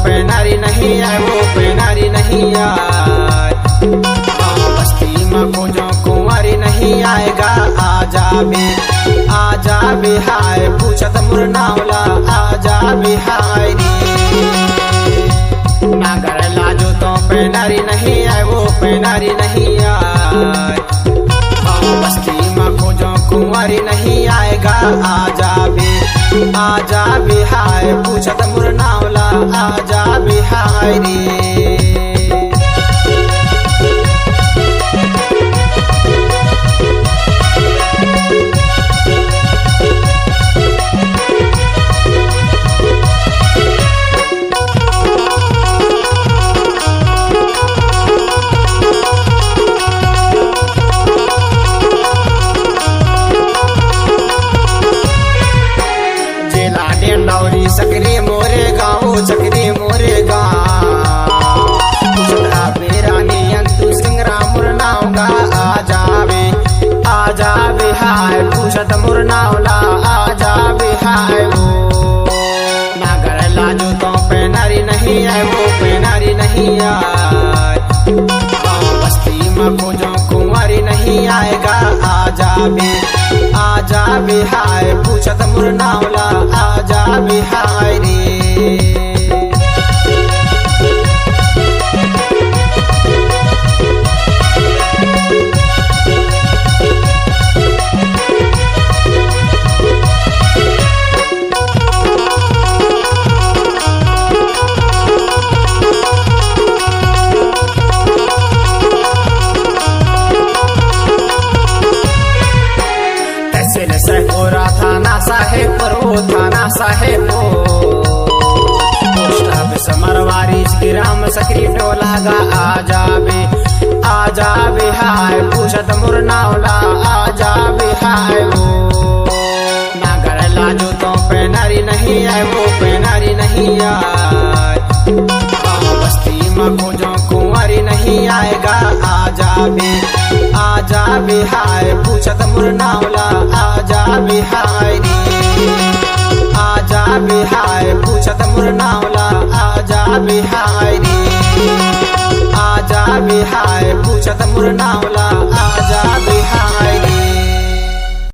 पेनारी नहीं आए, वो पेनारी नहीं आए। बस्ती में खोजो कुंवारी नहीं आएगा। आजा बिहाय पूछत मुरनावला, आजा बिहाय रे। नागर लाजो तो पेनारी नहीं आए, वो पेनारी नहीं आए। बस्ती में खोजो कुंवारी नहीं आएगा। आजा बिहाय पूछत मुरनावला, आजा बिहाय रे। सकरी मोरे गाँव, सकरी मोरे गाँव। बेरानी अंतु सिंगरा मुरनावगा। आजा बिहाय पूछत मुरनावला, आजा बिहाय वो। नागर लाजो तो पेनारी नहीं आए, वो पेनारी नहीं आए। बस्ती में खोजो कुंवारी नहीं आएगा। आजा बिहाय पूछत मुरनावला, आजा बिहाय रे। सकोरा थाना साहेबपुर, थाना Sahebpur. Post office Marwari gram सकरी टोलागा। आजा बिहाय पूछत मुरनावला, आजा बिहाय वो। नागर लाजो तो पेनारी नहीं आए, वो पेनारी नहीं आए। बस्ती में खोजो कुंवारी नहीं आएगा। आजा बिहाय पूछत मुरनावला, आजा बिहाय रे। आजा बिहाय पूछत मुरनावला, आजा बिहाय रे। आजा बिहाय पूछत मुरनावला,